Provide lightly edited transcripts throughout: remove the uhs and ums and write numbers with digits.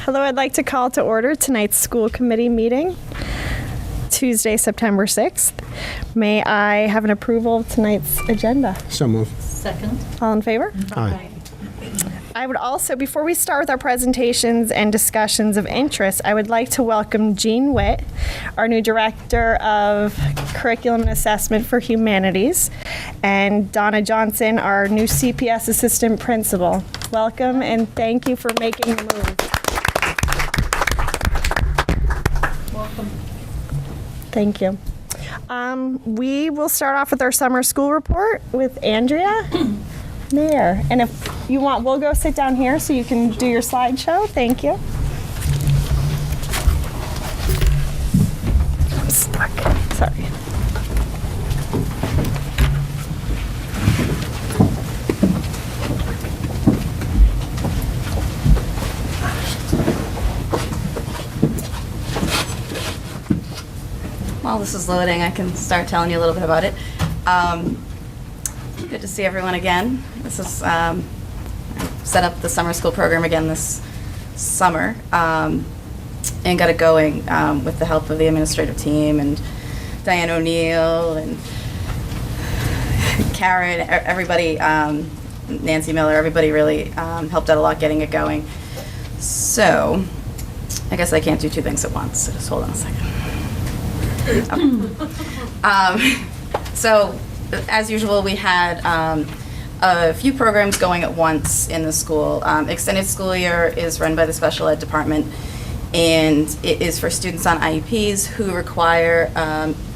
Hello, I'd like to call to order tonight's school committee meeting, Tuesday, September 6th. May I have an approval of tonight's agenda? So moved. Second. All in favor? Aye. I would also, before we start with our presentations and discussions of interest, I would like to welcome Jean Witt, our new Director of Curriculum and Assessment for Humanities, and Donna Johnson, our new CPS Assistant Principal. Welcome and thank you for making the move. Welcome. Thank you. We will start off with our summer school report with Andrea Mayer. And if you want, we'll go sit down here so you can do your slideshow. Thank you. I'm stuck. Sorry. While this is loading, I can start telling you a little bit about it. Good to see everyone again. This is I set up the summer school program again this summer and got it going with the help of the administrative team and Diane O'Neill and Karen, everybody, Nancy Miller, everybody really helped out a lot getting it going. So I guess I can't do two things at once, so just hold on a second. So, as usual, we had a few programs going at once in the school. Extended school year is run by the special ed department, and it is for students on IEPs who require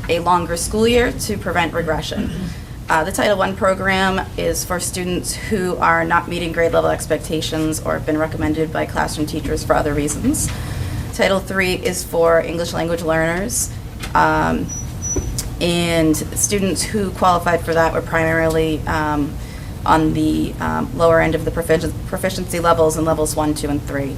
a longer school year to prevent regression. The Title I program is for students who are not meeting grade level expectations or have been recommended by classroom teachers for other reasons. Title III is for English language learners. And students who qualified for that were primarily on the lower end of the proficiency levels in levels 1, 2, and 3.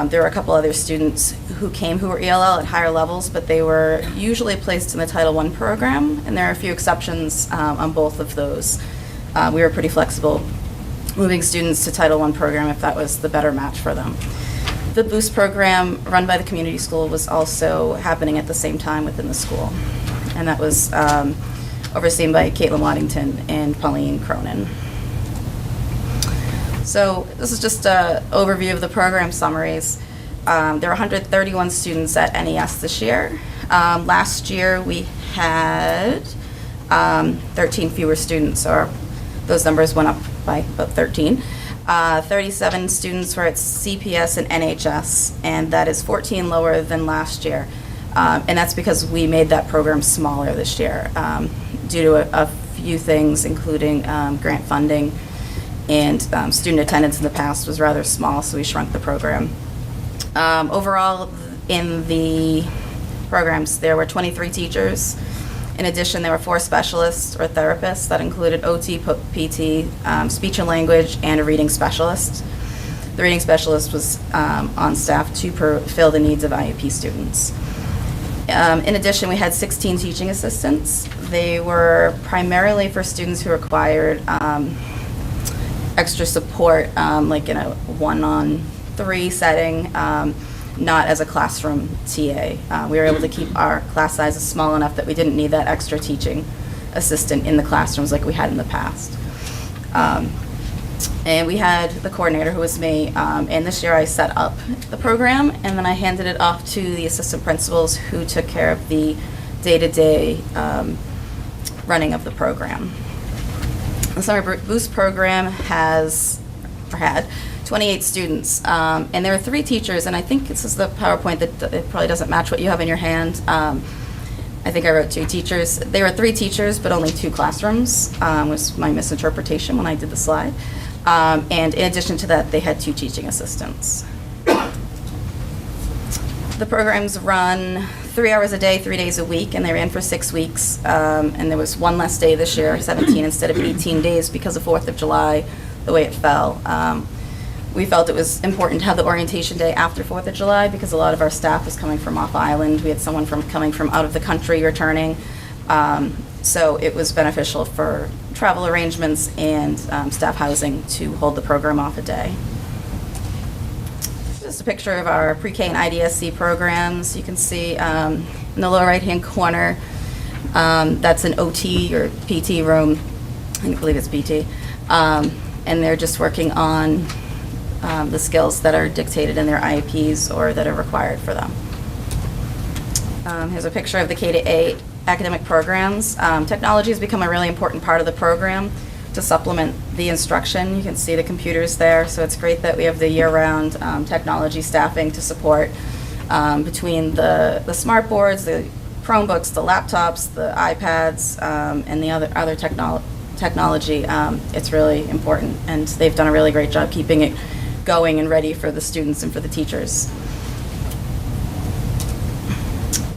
There were a couple other students who came who were ELL at higher levels, but they were usually placed in the Title I program, and there are a few exceptions on both of those. We were pretty flexible moving students to Title I program if that was the better match for them. The Boost program run by the community school was also happening at the same time within the school. And that was overseen by Caitlin Waddington and Pauline Cronin. So this is just an overview of the program summaries. There were 131 students at NES this year. Last year we had 13 fewer students, or those numbers went up by about 13. 37 students were at CPS and NHS, and that is 14 lower than last year. And that's because we made that program smaller this year due to a few things, including grant funding, and student attendance in the past was rather small, so we shrunk the program. Overall, in the programs, there were 23 teachers. In addition, there were 4 specialists or therapists that included OT, PT, speech and language, and a reading specialist. The reading specialist was on staff to fulfill the needs of IEP students. In addition, we had 16 teaching assistants. They were primarily for students who required extra support, like in a 1-on-3 setting, not as a classroom TA. We were able to keep our class sizes small enough that we didn't need that extra teaching assistant in the classrooms like we had in the past. And we had the coordinator, who was me, and this year I set up the program, and then I handed it off to the assistant principals who took care of the day-to-day running of the program. The Summer Boost program had 28 students, and there were 3 teachers, and I think this is the PowerPoint that it probably doesn't match what you have in your hand. I think I wrote 2 teachers. There were 3 teachers, but only 2 classrooms, was my misinterpretation when I did the slide. And in addition to that, they had 2 teaching assistants. The programs run 3 hours a day, 3 days a week, and they ran for 6 weeks. And there was 1 less day this year, 17 instead of 18 days because of 4th of July, the way it fell. We felt it was important to have the orientation day after 4th of July because a lot of our staff was coming from off island. We had someone coming from out of the country returning. So it was beneficial for travel arrangements and staff housing to hold the program off a day. just a picture of our pre-K and IDSC programs. You can see in the lower right-hand corner, that's an OT or PT room. I believe it's PT. And they're just working on the skills that are dictated in their IEPs or that are required for them. Here's a picture of the K-8 academic programs. Technology has become a really important part of the program to supplement the instruction. You can see the computers there, so it's great that we have the year-round technology staffing to support between the smart boards, the Chromebooks, the laptops, the iPads, and the other technology. It's really important, and they've done a really great job keeping it going and ready for the students and for the teachers.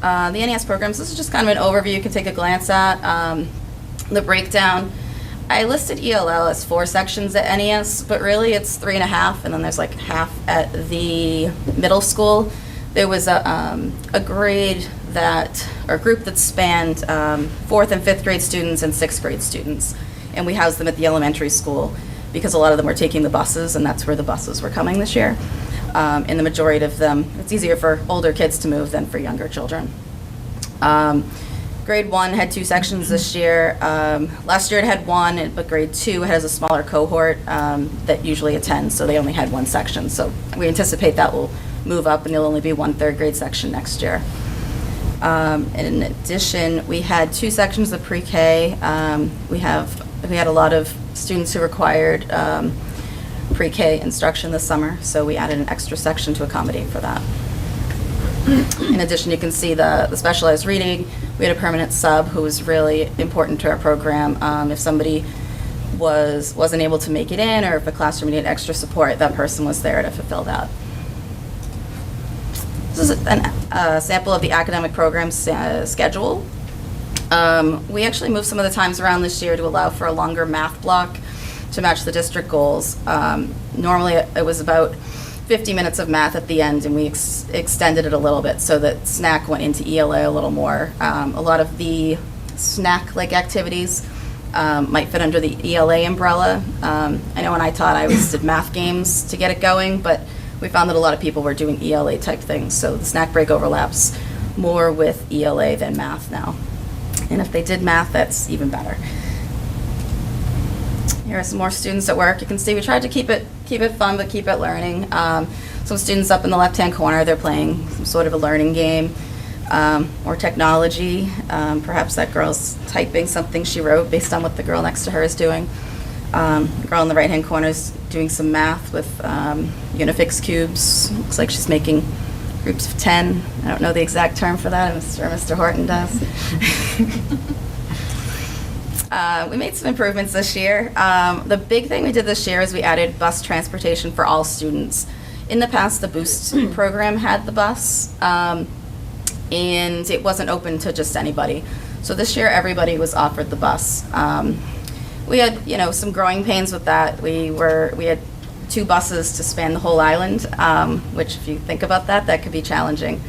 The NES programs, this is just kind of an overview you can take a glance at. The breakdown, I listed ELL as 4 sections at NES, but really it's 3.5, and then there's like half at the middle school. There was a grade or group that spanned 4th and 5th grade students and 6th grade students, and we housed them at the elementary school because a lot of them were taking the buses, and that's where the buses were coming this year. And the majority of them, it's easier for older kids to move than for younger children. Grade 1 had 2 sections this year. Last year it had 1, but grade 2 has a smaller cohort that usually attends, so they only had 1 section. So we anticipate that will move up, and there'll only be 1 3rd grade section next year. In addition, we had 2 sections of pre-K. We had a lot of students who required pre-K instruction this summer, so we added an extra section to accommodate for that. In addition, you can see the specialized reading. We had a permanent sub who was really important to our program. If somebody wasn't able to make it in, or if a classroom needed extra support, that person was there to fulfill that. This is a sample of the academic program schedule. We actually moved some of the times around this year to allow for a longer math block to match the district goals. Normally it was about 50 minutes of math at the end, and we extended it a little bit so that SNAC went into ELA a little more. A lot of the SNAC-like activities might fit under the ELA umbrella. I know when I taught, I always did math games to get it going, but we found that a lot of people were doing ELA type things, so the snack break overlaps more with ELA than math now. And if they did math, that's even better. Here are some more students at work. You can see we tried to keep it fun, but keep it learning. Some students up in the left-hand corner, they're playing some sort of a learning game or technology. Perhaps that girl's typing something she wrote based on what the girl next to her is doing. The girl in the right-hand corner is doing some math with Unifix cubes. Looks like she's making groups of 10. I don't know the exact term for that. Mr. Horton does. We made some improvements this year. The big thing we did this year is we added bus transportation for all students. In the past, the Boost program had the bus, and it wasn't open to just anybody. So this year, everybody was offered the bus. We had, some growing pains with that. We had 2 buses to span the whole island, which, if you think about that could be challenging.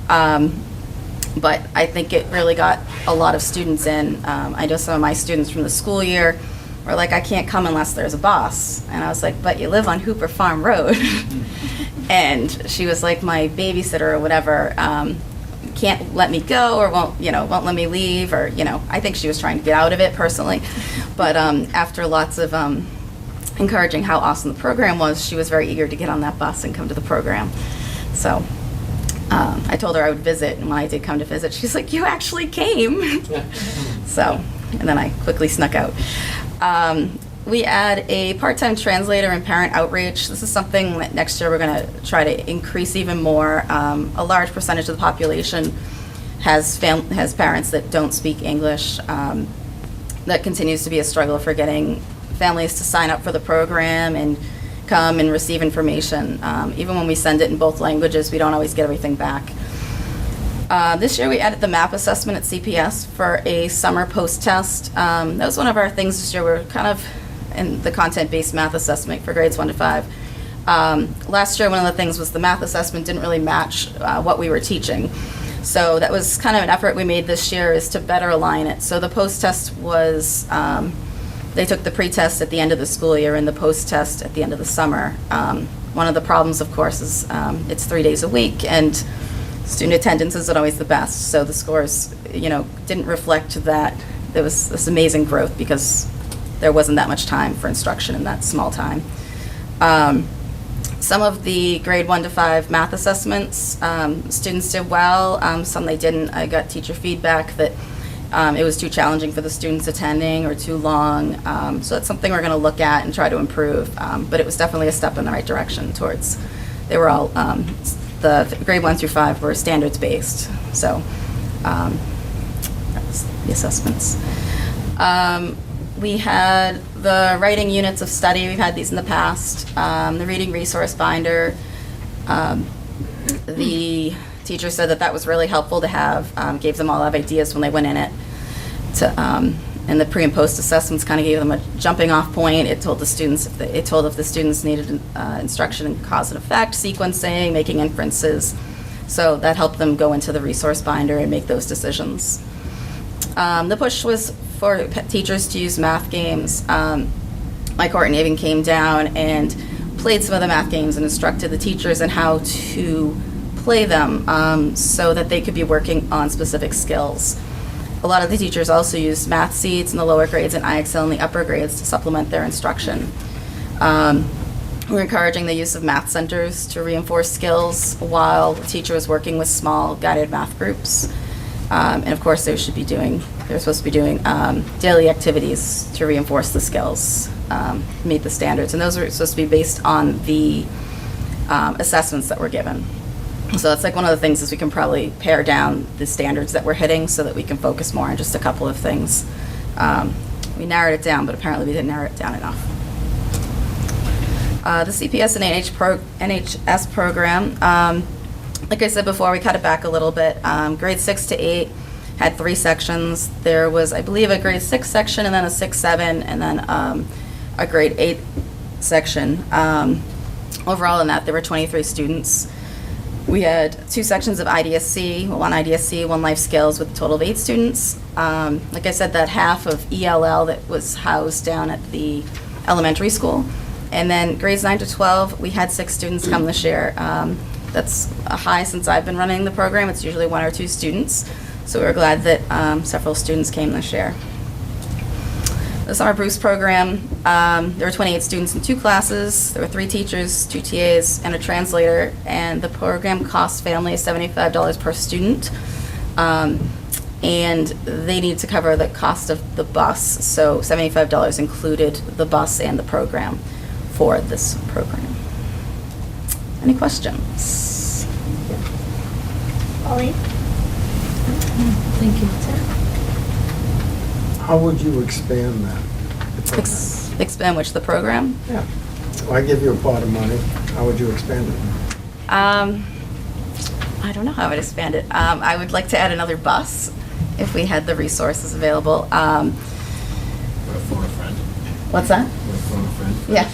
But I think it really got a lot of students in. I know some of my students from the school year were like, I can't come unless there's a bus. And I was like, but you live on Hooper Farm Road. And she was like, my babysitter or whatever can't let me go, or won't let me leave, or, I think she was trying to get out of it personally. But after lots of encouraging how awesome the program was, she was very eager to get on that bus and come to the program. So I told her I would visit, and when I did come to visit, she's like, you actually came. So, and then I quickly snuck out. We add a part-time translator and parent outreach. This is something that next year we're going to try to increase even more. A large percentage of the population has parents that don't speak English. That continues to be a struggle for getting families to sign up for the program and come and receive information. Even when we send it in both languages, we don't always get everything back. This year we added the MAP assessment at CPS for a summer post-test. That was one of our things this year. We're kind of in the content-based math assessment for grades 1 to 5. Last year, one of the things was the math assessment didn't really match what we were teaching. So that was kind of an effort we made this year, is to better align it. So the post-test was, they took the pre-test at the end of the school year and the post-test at the end of the summer. One of the problems, of course, is it's 3 days a week, and student attendance isn't always the best. So the scores, didn't reflect that there was this amazing growth because there wasn't that much time for instruction in that small time. Some of the grade 1 to 5 math assessments, students did well, some they didn't. I got teacher feedback that it was too challenging for the students attending or too long. So that's something we're going to look at and try to improve. But it was definitely a step in the right direction towards, they were all, the grade 1 through 5 were standards based. So that was the assessments. We had the writing units of study. We've had these in the past. The reading resource binder. The teacher said that was really helpful to have. Gave them all of ideas when they went in it. And the pre and post assessments kind of gave them a jumping off point. It told the students if the students needed instruction in cause and effect, sequencing, making inferences. So that helped them go into the resource binder and make those decisions. The push was for teachers to use math games. Mike Horton even came down and played some of the math games and instructed the teachers in how to play them so that they could be working on specific skills. A lot of the teachers also used math seeds in the lower grades and IXL in the upper grades to supplement their instruction. We're encouraging the use of math centers to reinforce skills while the teacher was working with small guided math groups. And of course, they're supposed to be doing daily activities to reinforce the skills, meet the standards. And those are supposed to be based on the assessments that were given. So that's like one of the things is we can probably pare down the standards that we're hitting so that we can focus more on just a couple of things. We narrowed it down, but apparently we didn't narrow it down enough. The CPS and NHS program, like I said before, we cut it back a little bit. Grade 6 to 8 had 3 sections. There was, I believe, a grade 6 section, and then a 6-7, and then a grade 8 section. Overall in that, there were 23 students. We had 2 sections of IDSC, one IDSC, one life skills, with a total of 8 students. Like I said, that half of ELL that was housed down at the elementary school. And then grades 9 to 12, we had 6 students come this year. That's a high since I've been running the program. It's usually 1 or 2 students. So we were glad that several students came this year. The Summer Boost program, there were 28 students in 2 classes. There were 3 teachers, 2 TAs, and a translator. And the program costs families $75 per student. And they need to cover the cost of the bus. So $75 included the bus and the program for this program. Any questions? Ollie? Thank you. How would you expand that? Expand which, the program? Yeah. Well, I give you a pot of money. How would you expand it? I don't know how I would expand it. I would like to add another bus if we had the resources available. Or phone a friend. What's that? Or phone a friend. Yeah.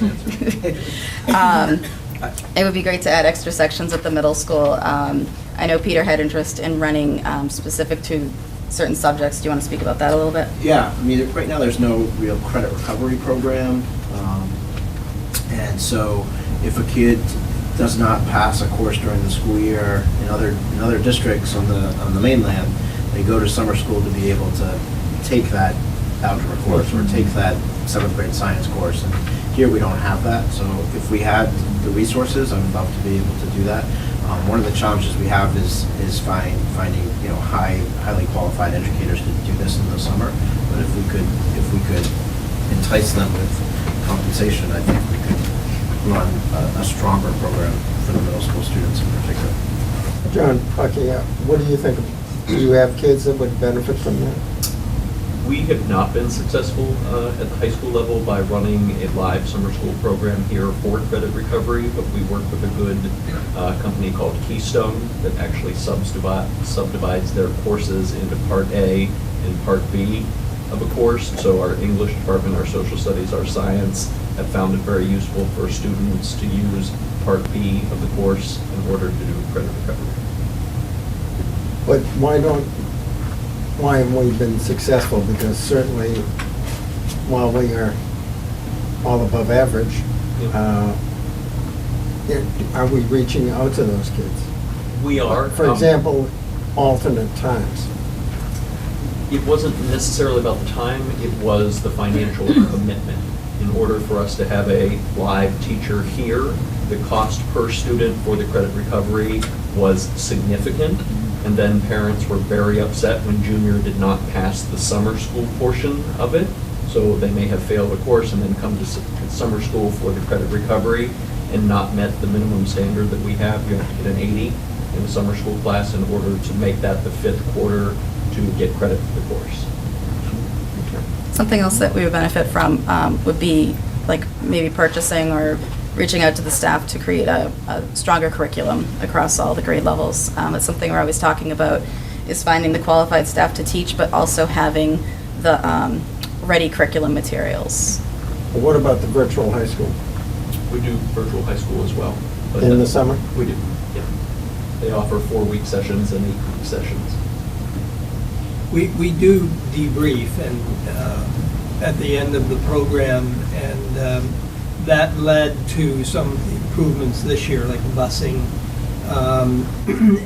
It would be great to add extra sections at the middle school. I know Peter had interest in running specific to certain subjects. Do you want to speak about that a little bit? Yeah, I mean, right now there's no real credit recovery program. And so if a kid does not pass a course during the school year in other districts on the mainland, they go to summer school to be able to take that algebra course or take that 7th grade science course. And here we don't have that, so if we had the resources, I would love to be able to do that. One of the challenges we have is finding highly qualified educators to do this in the summer. But if we could entice them with compensation, I think we could run a stronger program for the middle school students in particular. John, okay, what do you think? Do you have kids that would benefit from that? We have not been successful at the high school level by running a live summer school program here for credit recovery, but we work with a good company called Keystone that actually subdivides their courses into Part A and Part B of a course. So our English department, our social studies, our science have found it very useful for students to use Part B of the course in order to do credit recovery. But why haven't we been successful? Because certainly, while we are all above average, Are we reaching out to those kids? We are. For example, alternate times. It wasn't necessarily about the time, it was the financial commitment. In order for us to have a live teacher here, the cost per student for the credit recovery was significant. And then parents were very upset when junior did not pass the summer school portion of it. So they may have failed a course and then come to summer school for the credit recovery and not met the minimum standard that we have. You have to get an 80 in the summer school class in order to make that the 5th quarter to get credit for the course. Something else that we would benefit from would be like maybe purchasing or reaching out to the staff to create a stronger curriculum across all the grade levels. It's something we're always talking about, is finding the qualified staff to teach, but also having the ready curriculum materials. What about the virtual high school? We do virtual high school as well. but In the summer? We do, yeah. They offer 4-week sessions and 8-week sessions. We do debrief and at the end of the program, and that led to some of the improvements this year, like busing.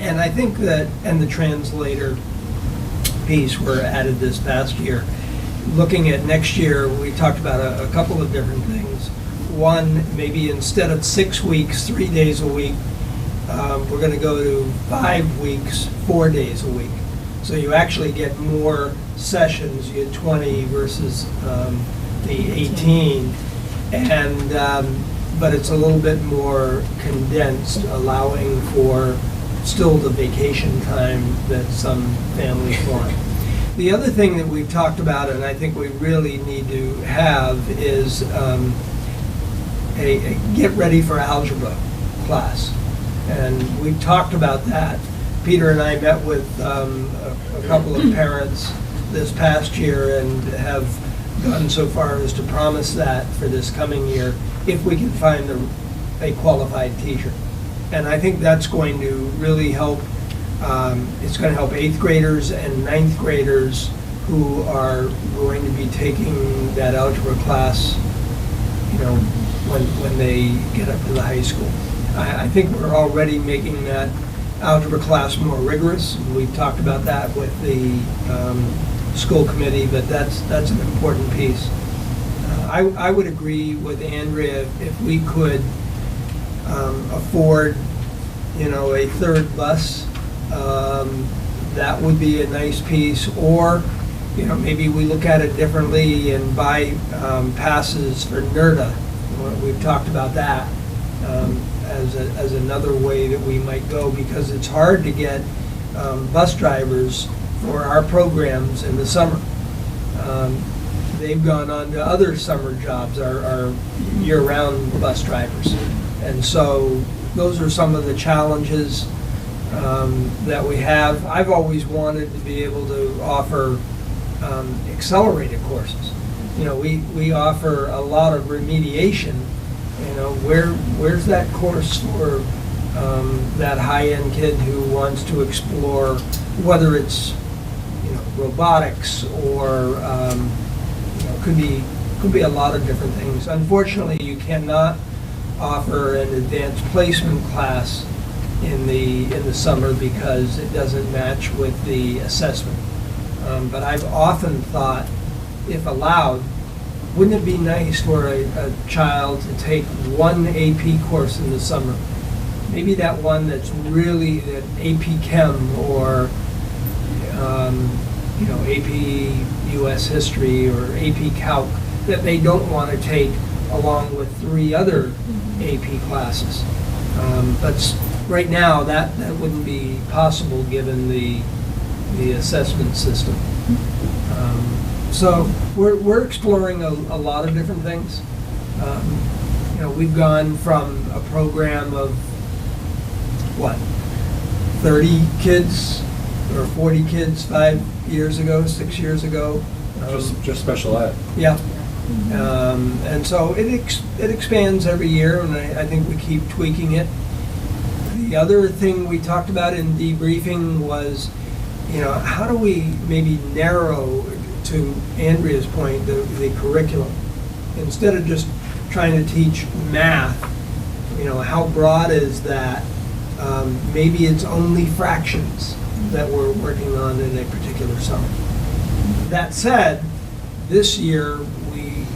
And I think that, and the translator piece were added this past year. Looking at next year, we talked about a couple of different things. One, maybe instead of 6 weeks, 3 days a week, we're going to go to 5 weeks, 4 days a week. So you actually get more sessions. You get 20 versus the 18, and but it's a little bit more condensed, allowing for still the vacation time that some families want. The other thing that we've talked about, and I think we really need to have, is a get ready for algebra class. And we've talked about that. Peter and I met with a couple of parents this past year and have gone so far as to promise that for this coming year, if we can find a qualified teacher. And I think that's going to really help. It's going to help 8th graders and 9th graders who are going to be taking that algebra class, you know, when they get up to the high school. I think we're already making that algebra class more rigorous. We've talked about that with the school committee, but that's an important piece. I would agree with Andrea if we could afford, you know, a 3rd bus. That would be a nice piece. Or, you know, maybe we look at it differently and buy passes for NERDA. We've talked about that as another way that we might go, because it's hard to get bus drivers for our programs in the summer. They've gone on to other summer jobs, our year-round bus drivers. And so those are some of the challenges that we have. I've always wanted to be able to offer accelerated courses. You know, we offer a lot of remediation. You know, where's that course for that high-end kid who wants to explore, whether it's, you know, robotics or you know, could be a lot of different things. Unfortunately, you cannot offer an advanced placement class in the summer because it doesn't match with the assessment. But I've often thought, if allowed, wouldn't it be nice for a child to take one AP course in the summer? Maybe that one that's really that AP Chem or you know, AP US History or AP Calc that they don't want to take along with 3 other AP classes. But right now that wouldn't be possible given the assessment system. So we're exploring a lot of different things. You know, we've gone from a program of, 30 kids or 40 kids 5 years ago, 6 years ago. Just special ed. Yeah. And so it expands every year, and I think we keep tweaking it. The other thing we talked about in debriefing was, you know, how do we maybe narrow, to Andrea's point, the curriculum? Instead of just trying to teach math, how broad is that? Maybe it's only fractions that we're working on in a particular summer. That said, this year,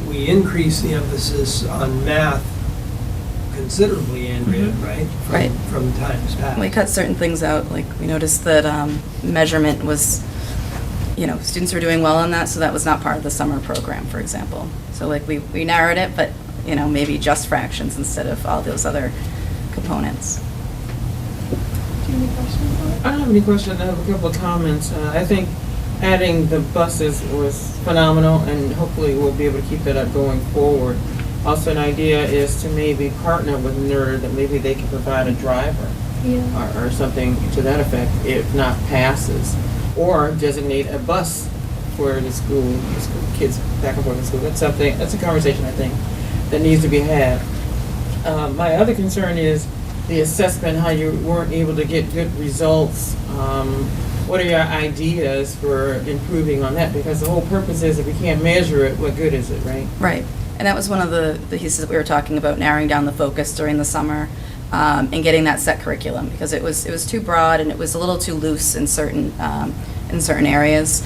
we increased the emphasis on math considerably, Andrea, right? Right. From times past. We cut certain things out, like we noticed that measurement was, students were doing well on that, so that was not part of the summer program, for example. So like we narrowed it, but, maybe just fractions instead of all those other components. Do you have any questions on it? I don't have any questions. I have a couple of comments. I think adding the buses was phenomenal, and hopefully we'll be able to keep that up going forward. Also, an idea is to maybe partner with NERD, that maybe they can provide a driver or something to that effect, if not passes, or designate a bus for the school kids back and forth to school. That's a conversation, I think, that needs to be had. My other concern is the assessment, how you weren't able to get good results. What are your ideas for improving on that? Because the whole purpose is, if we can't measure it, what good is it, right? Right. And that was one of the pieces that we were talking about, narrowing down the focus during the summer and getting that set curriculum, because it was too broad and it was a little too loose in certain areas.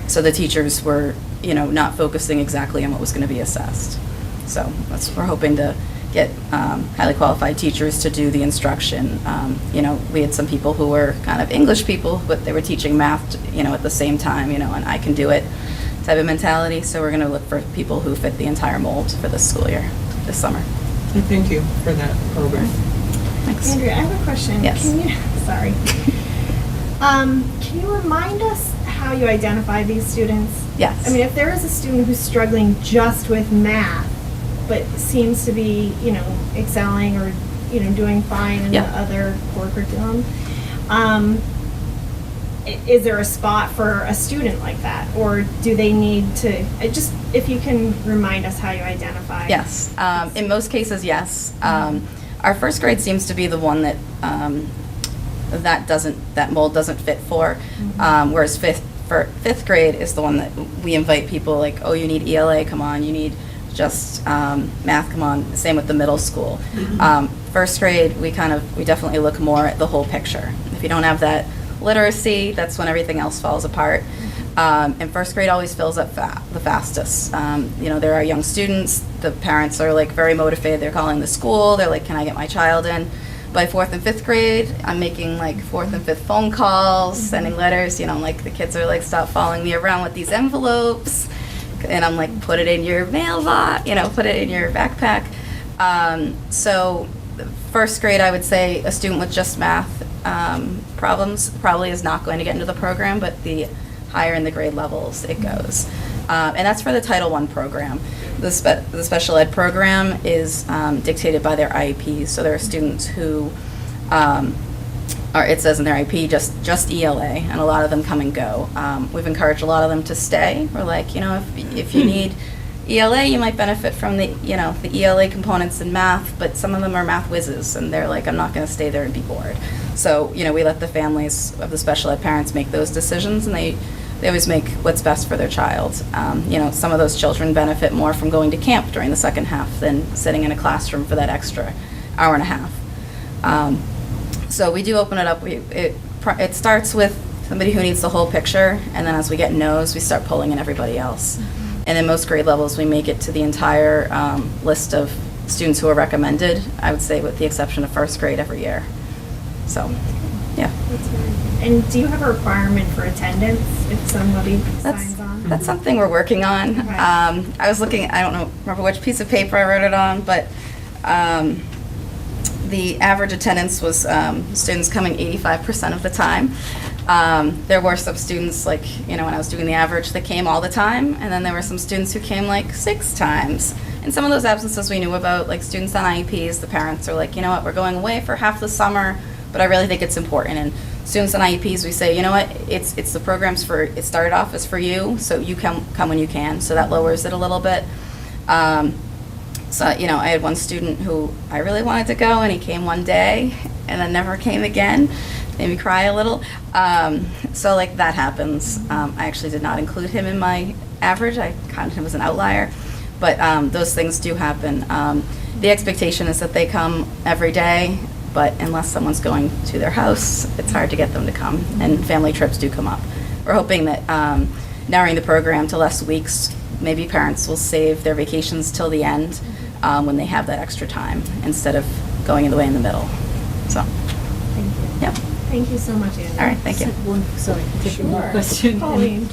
So the teachers were, not focusing exactly on what was going to be assessed. So we're hoping to get highly qualified teachers to do the instruction. We had some people who were kind of English people, but they were teaching math, at the same time, and I can do it type of mentality. So we're going to look for people who fit the entire mold for this school year, this summer. And thank you for that program. Thanks. Andrea, I have a question. Yes. Sorry. Can you remind us how you identify these students? Yes. I mean, if there is a student who's struggling just with math, but seems to be, excelling or, doing fine in the other core curriculum, is there a spot for a student like that? Or do they need to, just if you can remind us how you identify. Yes. In most cases, yes. Our first grade seems to be the one that that mold doesn't fit for, whereas fifth grade is the one that we invite people like, oh, you need ELA, come on, you need just math, come on. Same with the middle school. First grade, we definitely look more at the whole picture. If you don't have that literacy, that's when everything else falls apart. And first grade always fills up the fastest. There are young students, the parents are like very motivated, they're calling the school, they're like, can I get my child in? By fourth and fifth grade, I'm making like fourth and fifth phone calls, sending letters, like the kids are like, stop following me around with these envelopes. And I'm like, put it in your mailbox, put it in your backpack. So first grade, I would say a student with just math problems probably is not going to get into the program, but the higher in the grade levels it goes. And that's for the Title I program. The special ed program is dictated by their IEPs, so there are students who it says in their IEP just ELA, and a lot of them come and go. We've encouraged a lot of them to stay. We're like, if you need ELA, you might benefit from the ELA components in math, but some of them are math whizzes, and they're like, I'm not going to stay there and be bored. So, we let the families of the special ed parents make those decisions, and they always make what's best for their child. Some of those children benefit more from going to camp during the second half than sitting in a classroom for that extra hour and a half. So we do open it up. It starts with somebody who needs the whole picture, and then as we get no's, we start pulling in everybody else. And in most grade levels, we make it to the entire list of students who are recommended, I would say with the exception of first grade every year. So, yeah. That's very good. And do you have a requirement for attendance if somebody signs on? That's something we're working on. Okay. I was looking, I don't remember which piece of paper I wrote it on, but the average attendance was students coming 85% of the time. There were some students, like, when I was doing the average, that came all the time, and then there were some students who came like 6 times. And some of those absences we knew about, like students on IEPs, the parents are like, we're going away for half the summer, but I really think it's important. And students on IEPs, we say, it's the programs it started off as for you, so you come when you can, so that lowers it a little bit. So, I had one student who I really wanted to go, and he came one day and then never came again. Made me cry a little. So, that happens. I actually did not include him in my average. I counted him as an outlier. But those things do happen. The expectation is that they come every day, but unless someone's going to their house, it's hard to get them to come, and family trips do come up. We're hoping that narrowing the program to less weeks, maybe parents will save their vacations till the end when they have that extra time, instead of going away in the middle. So, Thank you. yeah. Thank you so much, Anna. All right, thank you. Sorry, particular Sure. question. Pauline.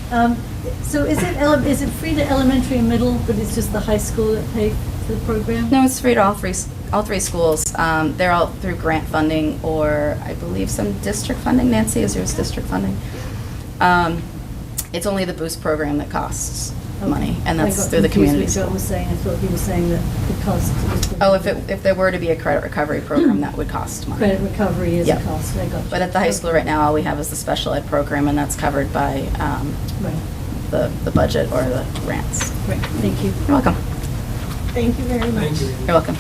So is it free to elementary and middle, but it's just the high school that pay for the program? No, it's free to all three schools. They're all through grant funding, or I believe some district funding. Nancy, is yours district funding? It's only the Boost program that costs money, and that's through the community Joe school. was saying, I thought he was saying that the cost. Oh, if there were to be a credit recovery program, that would cost money. Credit recovery is a Yep. cost, I got you. But at the high school right now, all we have is the special ed program, and that's covered by Right, the budget or the grants. right, thank you. You're welcome. Thank you very much. Thank you. You're welcome.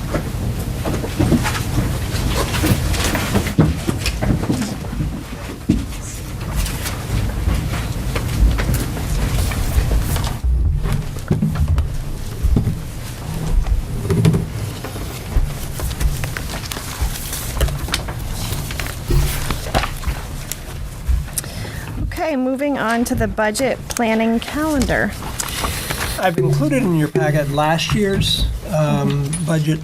Okay, moving on to the budget planning calendar. I've included in your packet last year's budget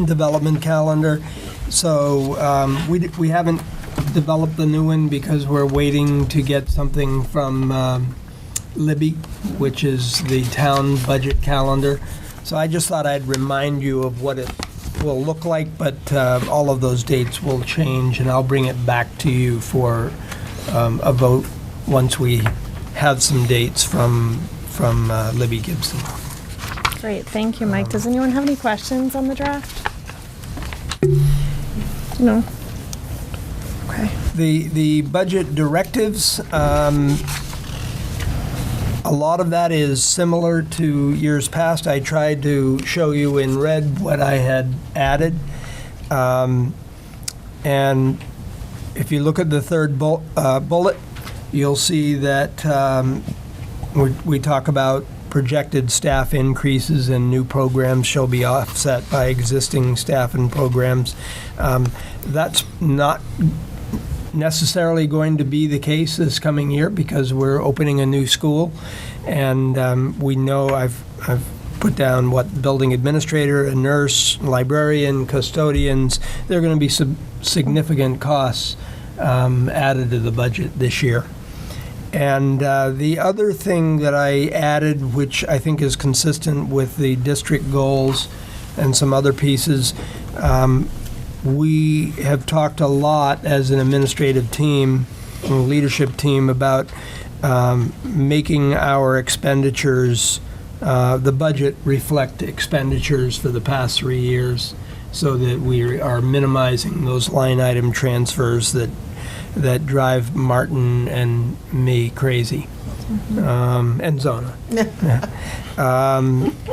development calendar. So we haven't developed the new one because we're waiting to get something from Libby, which is the town budget calendar. So I just thought I'd remind you of what it will look like, but all of those dates will change, and I'll bring it back to you for a vote once we have some dates from Libby Gibson. Great, thank you, Mike. Does anyone have any questions on the draft? No? Okay. The budget directives, a lot of that is similar to years past. I tried to show you in red what I had added. And if you look at the third bullet, you'll see that we talk about projected staff increases and new programs shall be offset by existing staff and programs. That's not necessarily going to be the case this coming year because we're opening a new school, and we know I've put down what building administrator, a nurse, librarian, custodians. There are going to be some significant costs added to the budget this year. And the other thing that I added, which I think is consistent with the district goals and some other pieces, we have talked a lot as an administrative team, a leadership team, about making our expenditures, the budget reflect expenditures for the past 3 years so that we are minimizing those line item transfers that drive Martin and me crazy, and Zona.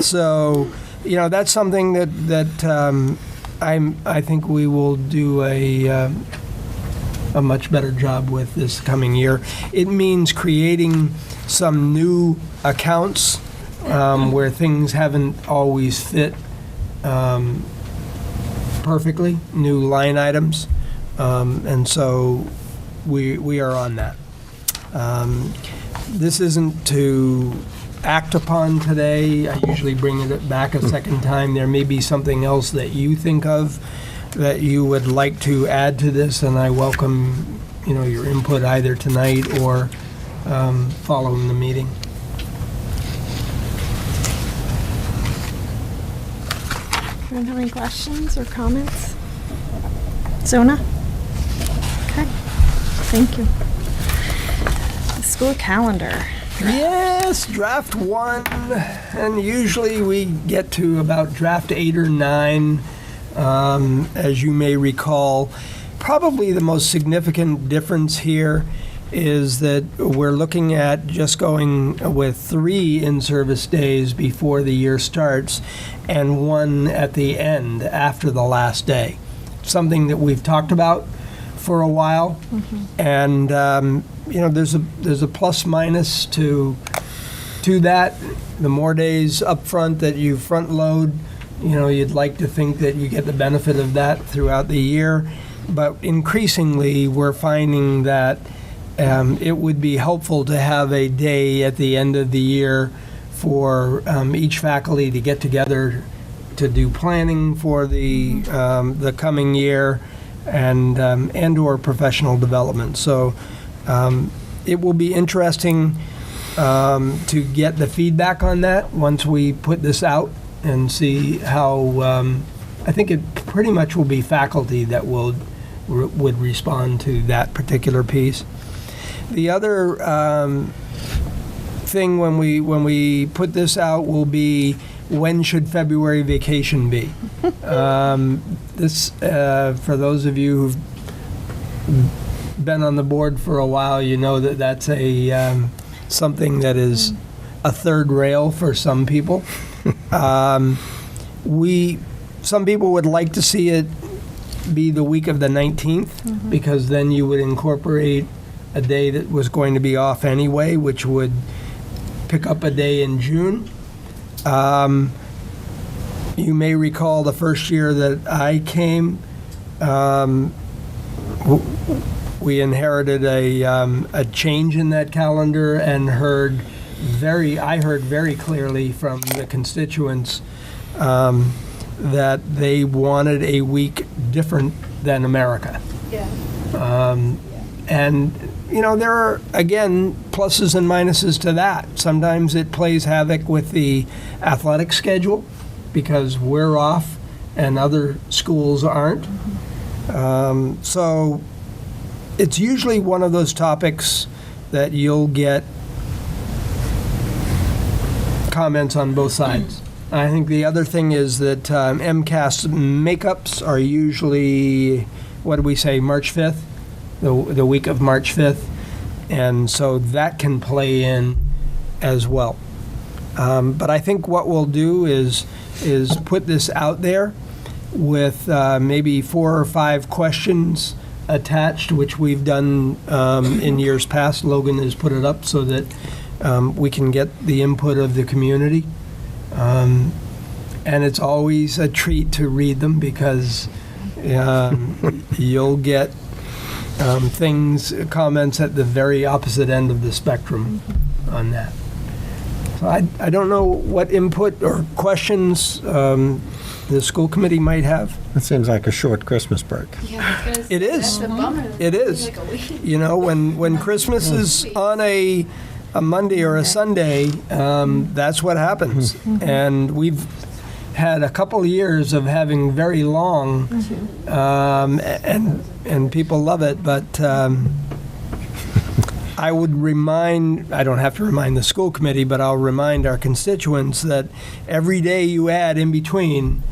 So, that's something that I think we will do a much better job with this coming year. It means creating some new accounts where things haven't always fit perfectly, new line items, and so we are on that. This isn't to act upon today. I usually bring it back a second time. There may be something else that you think of that you would like to add to this, and I welcome, your input either tonight or following the meeting. Anyone have any questions or comments? Zona? Okay, thank you. The school calendar. Yes, draft 1, and usually we get to about draft 8 or 9, as you may recall. Probably the most significant difference here is that we're looking at just going with 3 in-service days before the year starts and 1 at the end after the last day. Something that we've talked about for a while, and there's a plus minus to to that. The more days up front that you front load, you'd like to think that you get the benefit of that throughout the year. But increasingly, we're finding that it would be helpful to have a day at the end of the year for each faculty to get together to do planning for the coming year and/or professional development. So it will be interesting to get the feedback on that once we put this out and see how. I think it pretty much will be faculty that would respond to that particular piece. The other thing when we put this out will be, when should February vacation be? This, for those of you who've been on the board for a while, you know that that's something that is a third rail for some people. Some people would like to see it be the week of the 19th, because then you would incorporate a day that was going to be off anyway, which would pick up a day in June. You may recall the first year that I came, we inherited a change in that calendar and I heard very clearly from the constituents that they wanted a week different than America. Yeah. And, there are, again, pluses and minuses to that. Sometimes it plays havoc with the athletic schedule because we're off and other schools aren't. So it's usually one of those topics that you'll get comments on both sides. I think the other thing is that MCAS makeups are usually, what do we say, March 5th? The week of March 5th. And so that can play in as well. But I think what we'll do is put this out there with maybe 4 or 5 questions attached, which we've done in years past. Logan has put it up so that we can get the input of the community. And it's always a treat to read them because you'll get comments at the very opposite end of the spectrum on that. So I don't know what input or questions the school committee might have. It seems like a short Christmas break. It is. That's a bummer. It is. Like a week. When Christmas is on a Monday or a Sunday, that's what happens. And we've had a couple of years of having very long, and people love it, but I don't have to remind the school committee, but I'll remind our constituents that every day you add in between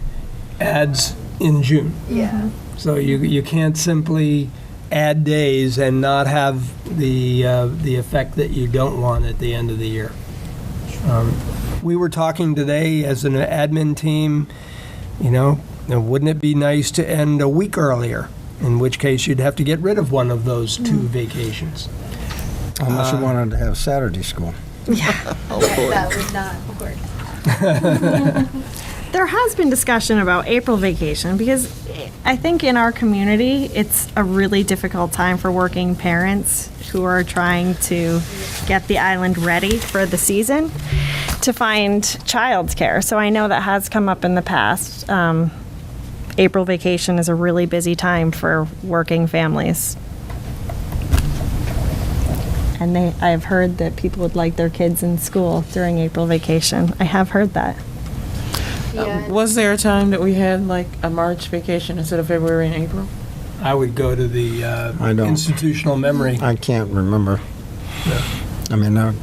adds in June. Yeah. So you can't simply add days and not have the effect that you don't want at the end of the year. We were talking today as an admin team, wouldn't it be nice to end a week earlier? In which case you'd have to get rid of one of those 2 vacations. Unless you wanted to have Saturday school. That would not work. There has been discussion about April vacation because I think in our community, it's a really difficult time for working parents who are trying to get the island ready for the season to find childcare. So I know that has come up in the past. April vacation is a really busy time for working families. And I've heard that people would like their kids in school during April vacation. I have heard that. Yeah. Was there a time that we had like a March vacation instead of February and April? I would go to the I don't. institutional memory. I can't remember. I mean, it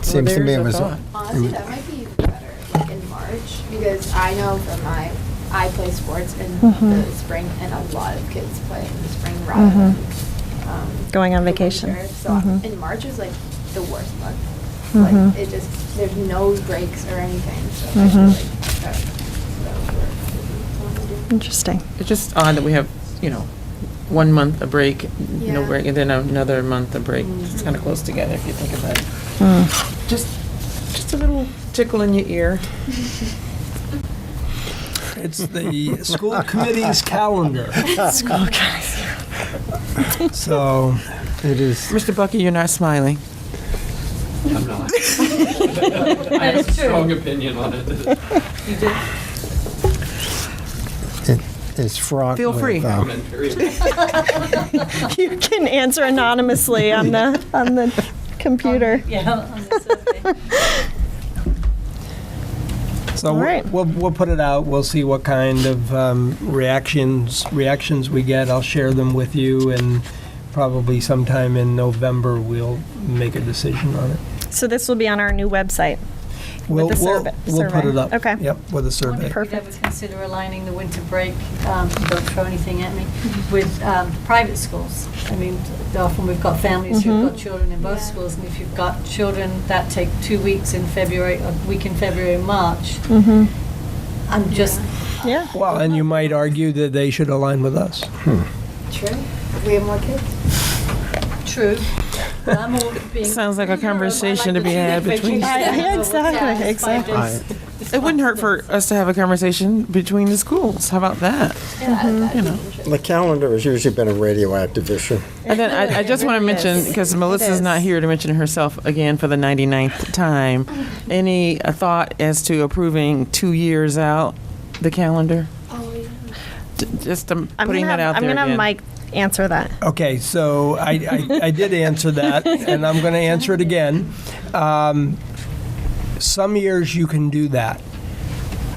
seems to me it was. Honestly, that might be better, like in March, because I know from I play sports in the spring, and a lot of kids play in the spring rather than Going on the vacation. winter. So in March is like the worst month. Like there's no breaks or anything. So I feel like that would work. Interesting. It's just odd that we have, 1 month a break, no Yeah. break, and then another month a break. It's kind of close together if you think about it. Just Just a little tickle in your ear. It's the school committee's calendar. School guys. So it is. Mr. Bucky, you're not smiling. I'm not. I have a strong opinion on it. You do? It's fraught Feel with, free. Comment period. You can answer anonymously on the computer. Yeah, on the survey. So All right. we'll put it out. We'll see what kind of reactions we get. I'll share them with you, and probably sometime in November we'll make a decision on it. So this will be on our new website. We'll the survey- we'll put it survey. up. Okay. Yep, with a survey. Perfect. If you'd ever consider aligning the winter break, don't throw anything at me, with private schools. I mean, often we've got families who've got children in both schools, and if you've got children that take 2 weeks in February, a week in February and March, I'm just, Yeah. Well, and you might argue that they should align with us. True. We have more kids. true. But I'm all being. Sounds like a conversation to be had between. Yeah, exactly, exactly. It wouldn't hurt for us to have a conversation between the schools. How about that? You know. the calendar has usually been a radioactive issue. And then I just want to mention, because Melissa's not here to mention herself again for the 99th time, any thought as to approving 2 years out the calendar? Oh, yeah. Just I'm putting gonna that out have, there I'm gonna have again. Mike answer that. Okay, so I did answer that, and I'm going to answer it again. Some years you can do that.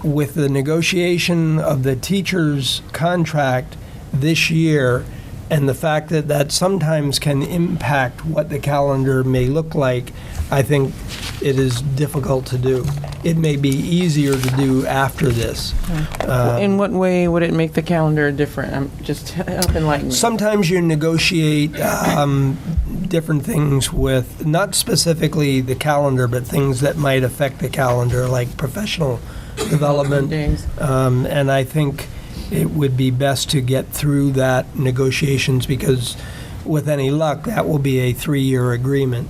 With the negotiation of the teacher's contract this year, and the fact that that sometimes can impact what the calendar may look like, I think it is difficult to do. It may be easier to do after this. In what way would it make the calendar different? Just help enlighten me. Sometimes you negotiate different things with, not specifically the calendar, but things that might affect the calendar, like professional development. Days. And I think it would be best to get through that negotiations, because with any luck, that will be a 3-year agreement.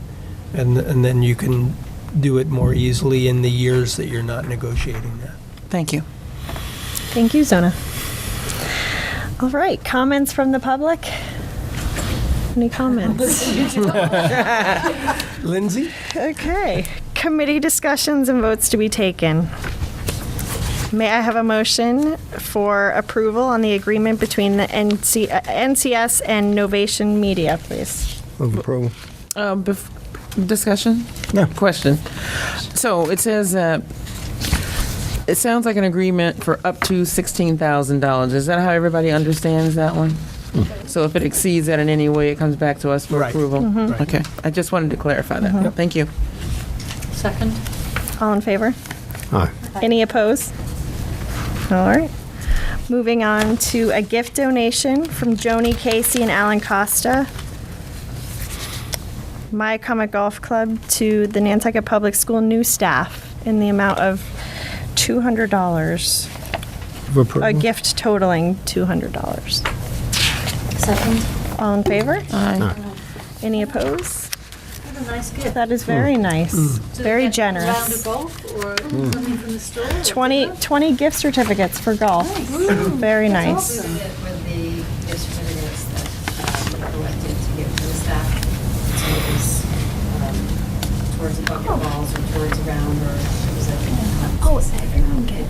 And then you can do it more easily in the years that you're not negotiating that. Thank you. Thank you, Zona. All right, comments from the public? Any comments? Lindsay? Okay, committee discussions and votes to be taken. May I have a motion for approval on the agreement between the NCS and Novation Media, please? Move approval. Discussion? No. Question. So it says, it sounds like an agreement for up to $16,000. Is that how everybody understands that one? So if it exceeds that in any way, it comes back to us for Right. approval? Right. Okay, I just wanted to clarify that. Thank you. Second. All in favor? Aye. Any opposed? All right. Moving on to a gift donation from Joni Casey and Alan Costa. My Comic Golf Club to the Nantucket Public School new staff in the amount of $200. Move approval. A gift totaling $200. Second. All in favor? Aye. Any opposed? What a nice gift. That is very nice. Very Round of generous. golf or something from the store? 20 gift certificates for golf. Very nice. With the gift certificates that were collected to give to the staff. So it was towards the bucket balls or towards a round, or it was like.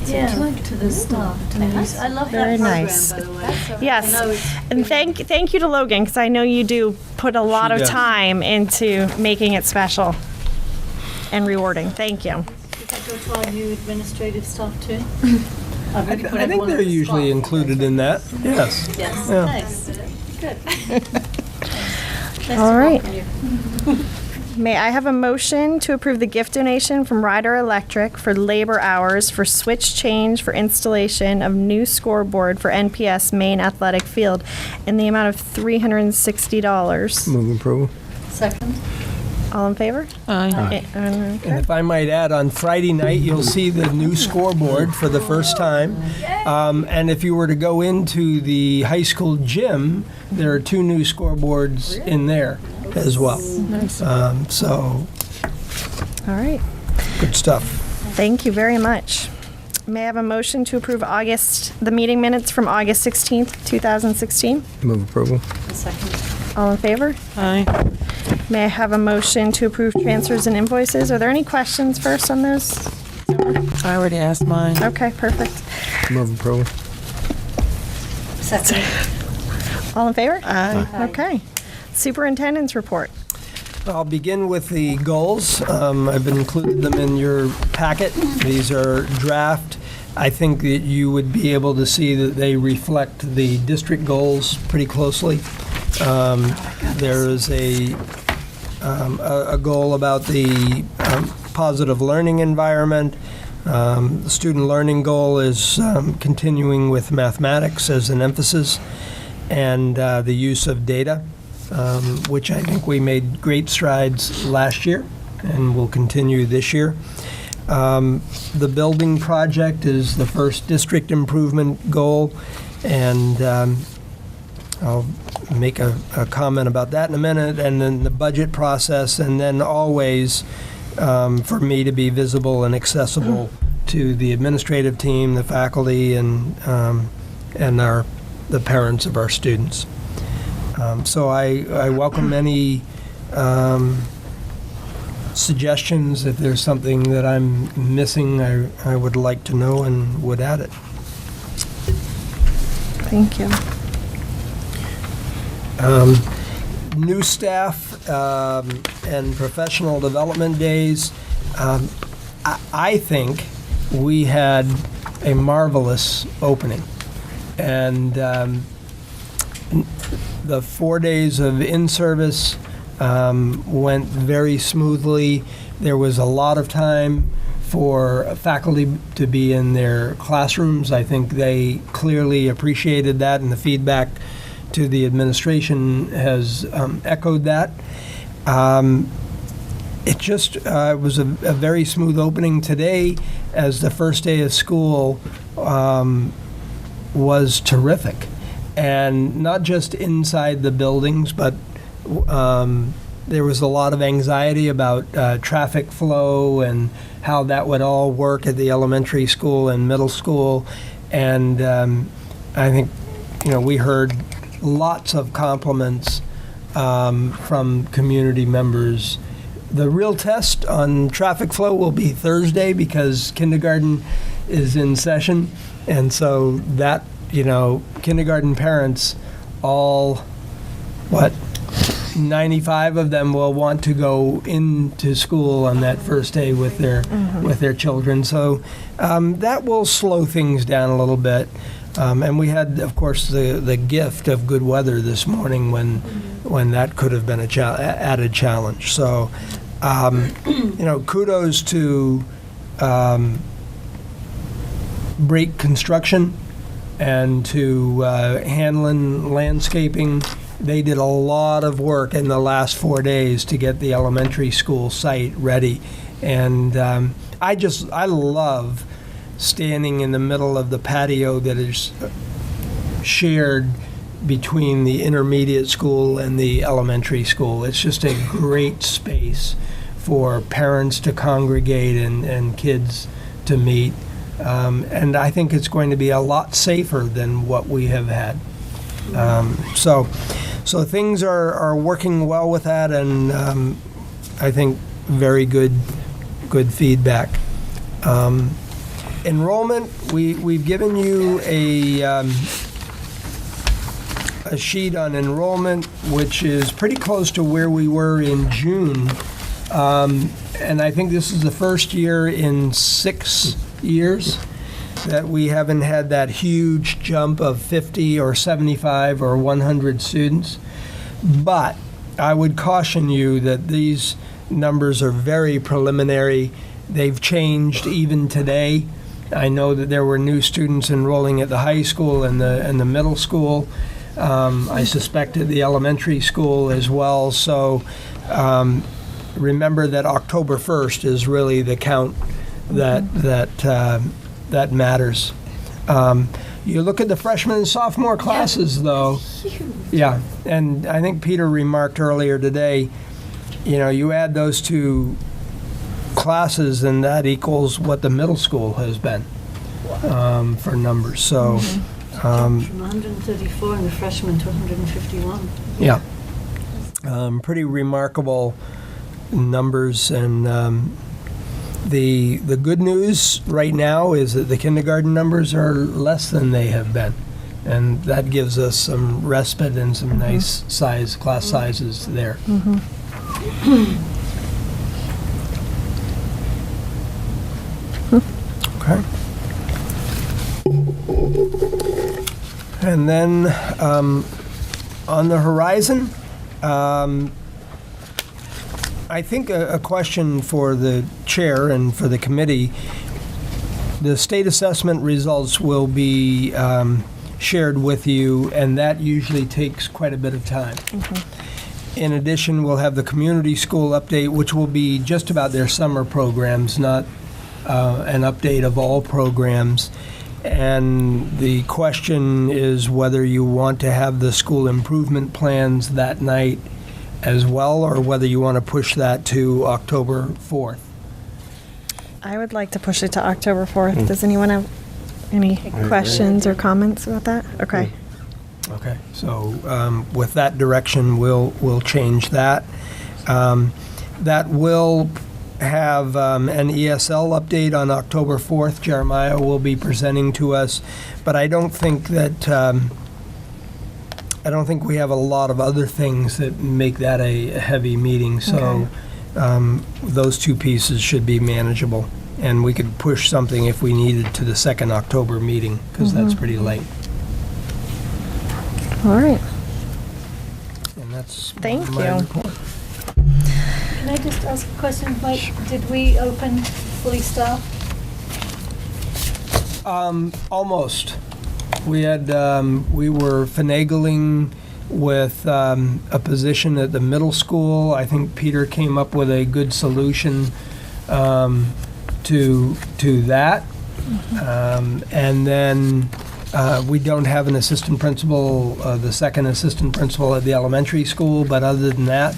Yeah, to the staff. To use. I love that Very program, nice. by the way. Yes, I know it's and thank you to Logan, because I know you do put a lot She of does. time into making it special and rewarding. Thank you. Does that go to our new administrative staff too? I think they're usually included in that, yes. Yes, Yeah. nice. Good. Nice All to right. welcome you. May I have a motion to approve the gift donation from Ryder Electric for labor hours for switch change for installation of new scoreboard for NPS main athletic field in the amount of $360. Move approval. Second. All in favor? Aye. And if I might add, on Friday night, you'll see the new scoreboard for the first time. And if you were to go into the high school gym, there are 2 new scoreboards in there as well. Nice. So, All right. Good stuff. Thank you very much. May I have a motion to approve the meeting minutes from August 16th, 2016? Move approval. A second. All in favor? Aye. May I have a motion to approve transfers and invoices? Are there any questions first on those? I already asked mine. Okay, perfect. Move approval. Second. All in favor? Aye. Okay. Superintendent's report. I'll begin with the goals. I've included them in your packet. These are draft. I think that you would be able to see that they reflect the district goals pretty closely. There is a goal about the positive learning environment. The student learning goal is continuing with mathematics as an emphasis, and the use of data, which I think we made great strides last year and will continue this year. The building project is the first district improvement goal, and I'll make a comment about that in a minute, and then the budget process, and then always for me to be visible and accessible to the administrative team, the faculty, and the parents of our students. So I welcome any suggestions. If there's something that I'm missing, I would like to know and would add it. Thank you. New staff and professional development days. I think we had a marvelous opening. And the 4 days of in-service went very smoothly. There was a lot of time for faculty to be in their classrooms. I think they clearly appreciated that, and the feedback to the administration has echoed that. It was a very smooth opening. Today, as the first day of school, was terrific. And not just inside the buildings, but there was a lot of anxiety about traffic flow and how that would all work at the elementary school and middle school. And I think, we heard lots of compliments from community members. The real test on traffic flow will be Thursday because kindergarten is in session. And so that, kindergarten parents, all, 95 of them will want to go into school on that first day with their children. So that will slow things down a little bit. And we had, of course, the gift of good weather this morning when that could have been a added challenge. So, kudos to Break Construction and to Hanlon Landscaping. They did a lot of work in the last 4 days to get the elementary school site ready. And I love standing in the middle of the patio that is shared between the intermediate school and the elementary school. It's just a great space for parents to congregate and kids to meet. And I think it's going to be a lot safer than what we have had. So things are working well with that, and I think very good feedback. Enrollment, we've given you a sheet on enrollment, which is pretty close to where we were in June. And I think this is the first year in 6 years that we haven't had that huge jump of 50 or 75 or 100 students. But I would caution you that these numbers are very preliminary. They've changed even today. I know that there were new students enrolling at the high school and the middle school. I suspect at the elementary school as well. So remember that October 1st is really the count that matters. You look at the freshman and sophomore classes, though. Yeah, and I think Peter remarked earlier today, you add those two classes, and that equals what the middle school has been for numbers. So, From 134 in the freshmen to 151. yeah, pretty remarkable numbers. And the good news right now is that the kindergarten numbers are less than they have been, and that gives us some respite and some nice class sizes there. Okay. And then on the horizon, I think a question for the chair and for the committee, the state assessment results will be shared with you, and that usually takes quite a bit of time. In addition, we'll have the community school update, which will be just about their summer programs, not an update of all programs. And the question is whether you want to have the school improvement plans that night as well, or whether you want to push that to October 4th. I would like to push it to October 4th. Does anyone have any questions or comments about that? Okay. Okay, so with that direction, we'll change that. That will have an ESL update on October 4th. Jeremiah will be presenting to us, but I don't think we have a lot of other things that make that a heavy meeting. So those two pieces should be manageable, and we could push something if we needed to the second October meeting, because that's pretty late. All right. And that's Thank my you. report. Can I just ask a question? Like, did we open fully staffed? Almost. We were finagling with a position at the middle school. I think Peter came up with a good solution to that. And then we don't have an assistant principal, the second assistant principal at the elementary school, but other than that,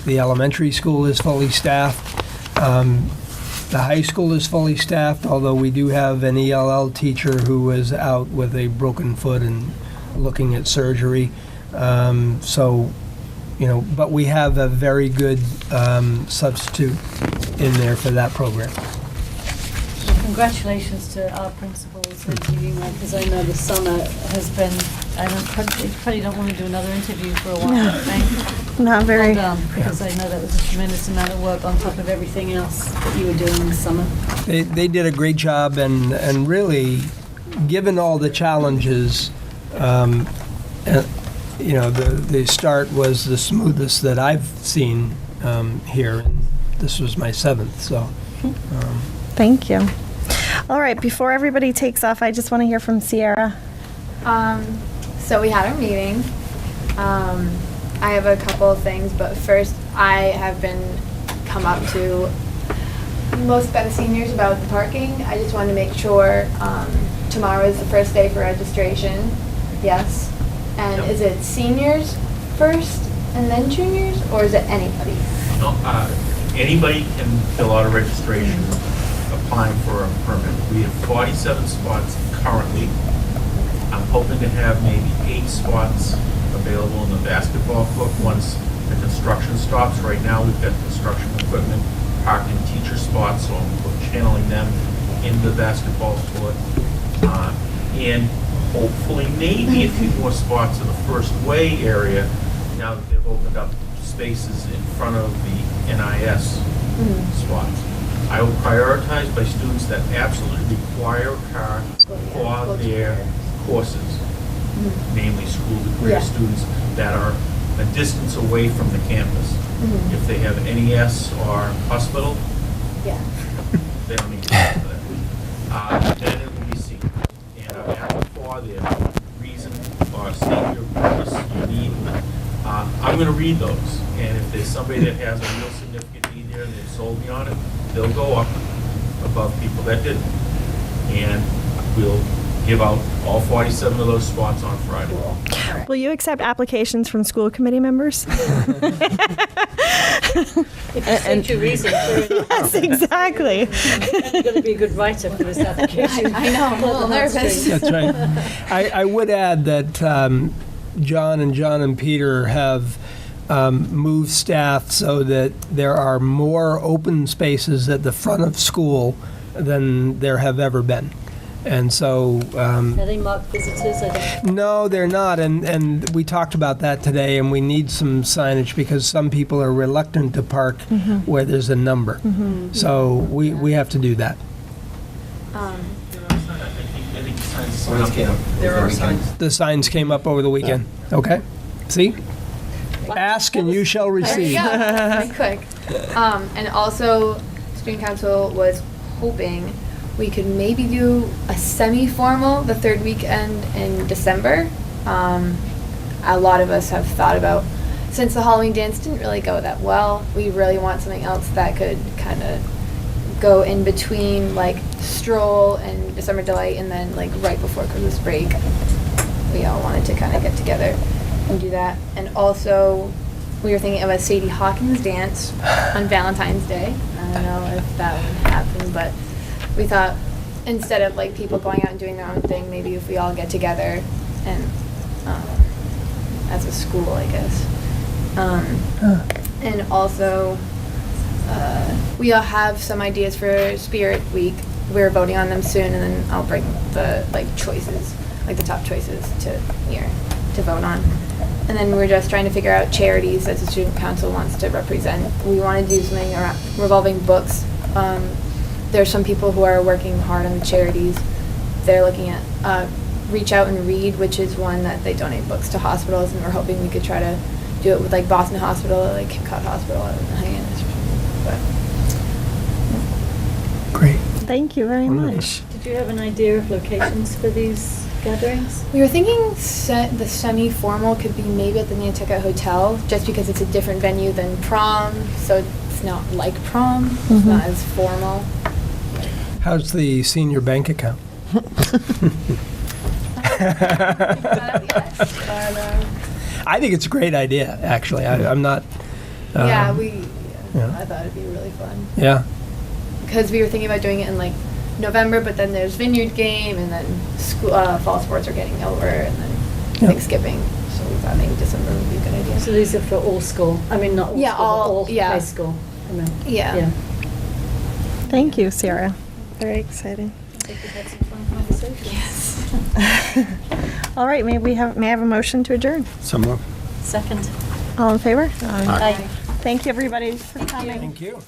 the elementary school is fully staffed. The high school is fully staffed, although we do have an ELL teacher who is out with a broken foot and looking at surgery. So, but we have a very good substitute in there for that program. Congratulations to our principals and because I know the summer has been, you probably don't want to do another interview for a while, No. right? Not very. Well done, because I know that was a tremendous amount of work on top of everything else that you were doing this summer. They did a great job, and really, given all the challenges, the start was the smoothest that I've seen here, and this was my 7th, so. Thank you. All right, before everybody takes off, I just want to hear from Sierra. So we had our meeting. I have a couple of things, but first I have been come up to most by the seniors about the parking. I just wanted to make sure tomorrow is the first day for registration. Yes. And Yep. is it seniors first and then juniors, or is it anybody? No, anybody can fill out a registration applying for a permit. We have 47 spots currently. I'm hoping to have maybe 8 spots available in the basketball court once the construction stops. Right now, we've got construction equipment parked in teacher spots, so I'm channeling them into the basketball court. And hopefully, maybe a few more spots in the first way area now that they've opened up spaces in front of the NIS spots. I will prioritize by students that absolutely require a car for their courses, namely school to career students that are a distance away from the campus. If they have NES or hospital, they don't need to pay for that. Then it will be senior. And I'm asking for their reason or senior purpose you need. I'm going to read those, and if there's somebody that has a real significant need there and they've sold me on it, they'll go up above people that didn't. And we'll give out all 47 of those spots on Friday. Will you accept applications from school committee members? If you state your reason for it, Yes, exactly. you're going to be a good writer for this application. I know, I'm a little nervous. That's right. I would add that John and Peter have moved staff so that there are more open spaces at the front of school than there have ever been. And so, Are they marked visitors? I don't. no, they're not, and we talked about that today, and we need some signage because some people are reluctant to park where there's a number. So we have to do that. I think the signs Signs came up There over are the weekend. signs. The signs came up over the weekend. Okay? See? Ask and you shall There you receive. go, pretty quick. And also, student council was hoping we could maybe do a semi-formal the third weekend in December. A lot of us have thought about, since the Halloween dance didn't really go that well, we really want something else that could kind of go in between, like stroll and December delight, and then like right before Christmas break, we all wanted to kind of get together and do that. And also, we were thinking of a Sadie Hawkins dance on Valentine's Day. I don't know if that would happen, but we thought instead of like people going out and doing their own thing, maybe if we all get together and as a school, I guess. And also, we all have some ideas for Spirit Week. We're voting on them soon, and then I'll bring the choices, like the top choices to here to vote on. And then we're just trying to figure out charities that the student council wants to represent. We want to do something around revolving books. There's some people who are working hard on the charities. They're looking at Reach Out and Read, which is one that they donate books to hospitals, and we're hoping we could try to do it with like Boston Hospital, or like Cape Cod Hospital, and Hyannis. But Great. Thank you very much. Did you have an idea of locations for these gatherings? we were thinking the semi-formal could be maybe at the Nantucket Hotel, just because it's a different venue than prom, so it's not like prom. It's not as formal. How's the senior bank account? I think it's a great idea, actually. I'm not. Yeah, yeah. I thought it'd be really fun. Yeah. Because we were thinking about doing it in like November, but then there's Vineyard game, and then school, fall sports are getting over, and then Yep. Thanksgiving. So we thought maybe December would be a good idea. So these are for all school? I mean, not all Yeah, school, but all- all yeah. high school? I mean, Yeah. Thank you, Sarah. Very exciting. I think we've had some fun conversations. All right, may I have a motion to adjourn? Some more. Second. All in favor? Aye. Thank you, everybody, for coming. Thank you.